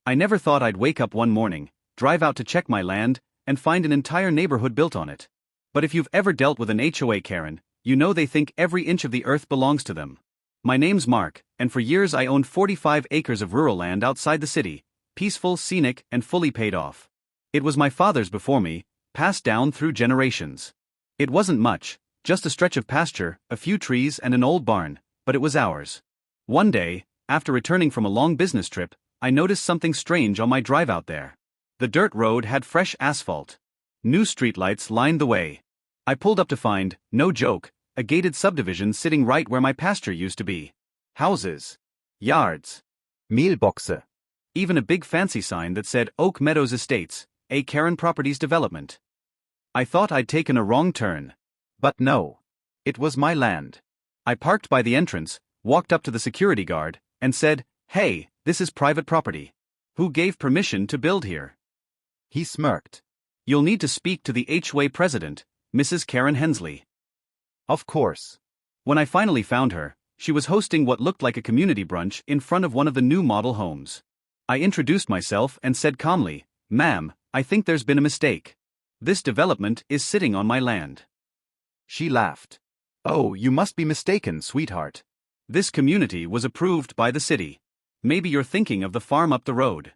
I never thought I'd wake up one morning, drive out to check my land, and find an entire neighborhood built on it. But if you've ever dealt with an HOA, Karen, you know they think every inch of the earth belongs to them. My name's Mark, and for years I owned 45 acres of rural land outside the city, peaceful, scenic, and fully paid off. It was my father's before me, passed down through generations. It wasn't much, just a stretch of pasture, a few trees and an old barn, but it was ours. One day, after returning from a long business trip, I noticed something strange on my drive out there. The dirt road had fresh asphalt. New streetlights lined the way. I pulled up to find, no joke, a gated subdivision sitting right where my pasture used to be. Houses. Yards. Mailboxe. Even a big fancy sign that said Oak Meadows Estates, a Karen Properties development. I thought I'd taken a wrong turn. But no. It was my land. I parked by the entrance, walked up to the security guard, and said, "Hey, this is private property. Who gave permission to build here?" He smirked. "You'll need to speak to the HOA president, Mrs. Karen Hensley." Of course. When I finally found her, she was hosting what looked like a community brunch in front of one of the new model homes. I introduced myself and said calmly, "Ma'am, I think there's been a mistake. This development is sitting on my land." She laughed. "Oh, you must be mistaken, sweetheart. This community was approved by the city. Maybe you're thinking of the farm up the road."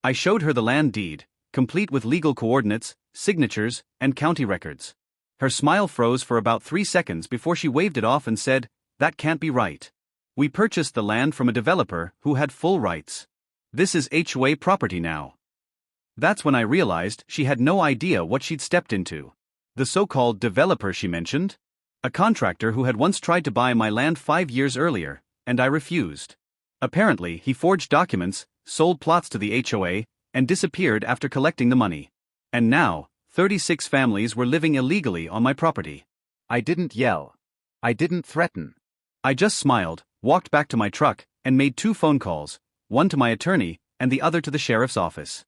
I showed her the land deed, complete with legal coordinates, signatures, and county records. Her smile froze for about 3 seconds before she waved it off and said, "That can't be right. We purchased the land from a developer who had full rights. This is HOA property now." That's when I realized she had no idea what she'd stepped into. The so-called developer she mentioned? A contractor who had once tried to buy my land 5 years earlier, and I refused. Apparently, he forged documents, sold plots to the HOA, and disappeared after collecting the money. And now, 36 families were living illegally on my property. I didn't yell. I didn't threaten. I just smiled, walked back to my truck, and made 2 phone calls, one to my attorney, and the other to the sheriff's office.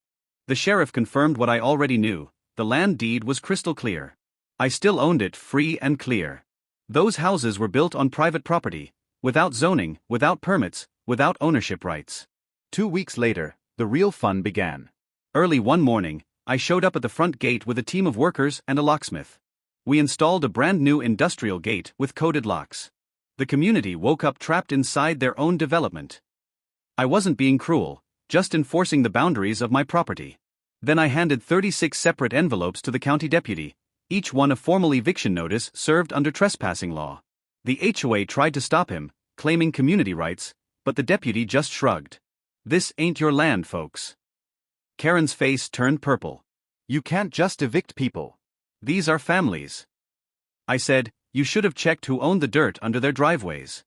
The sheriff confirmed what I already knew: the land deed was crystal clear. I still owned it free and clear. Those houses were built on private property, without zoning, without permits, without ownership rights. 2 weeks later, the real fun began. Early one morning, I showed up at the front gate with a team of workers and a locksmith. We installed a brand new industrial gate with coded locks. The community woke up trapped inside their own development. I wasn't being cruel, just enforcing the boundaries of my property. Then I handed 36 separate envelopes to the county deputy, each one a formal eviction notice served under trespassing law. The HOA tried to stop him, claiming community rights, but the deputy just shrugged. "This ain't your land, folks." Karen's face turned purple. "You can't just evict people. These are families." I said, "You should have checked who owned the dirt under their driveways."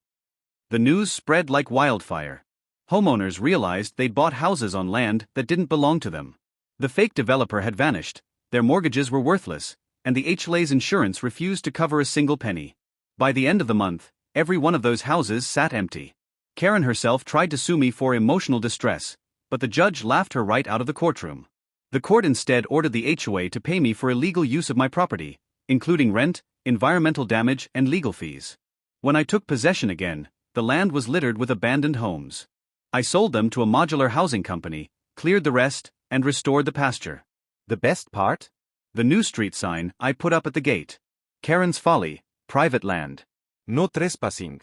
The news spread like wildfire. Homeowners realized they'd bought houses on land that didn't belong to them. The fake developer had vanished, their mortgages were worthless, and the HOA's insurance refused to cover a single penny. By the end of the month, every one of those houses sat empty. Karen herself tried to sue me for emotional distress, but the judge laughed her right out of the courtroom. The court instead ordered the HOA to pay me for illegal use of my property, including rent, environmental damage, and legal fees. When I took possession again, the land was littered with abandoned homes. I sold them to a modular housing company, cleared the rest, and restored the pasture. The best part? The new street sign I put up at the gate. Karen's Folly, private land. No trespassing.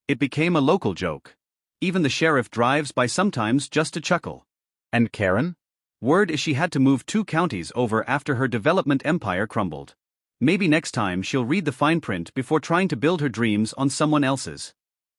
It became a local joke. Even the sheriff drives by sometimes just to chuckle. And Karen? Word is she had to move 2 counties over after her development empire crumbled. Maybe next time she'll read the fine print before trying to build her dreams on someone else's.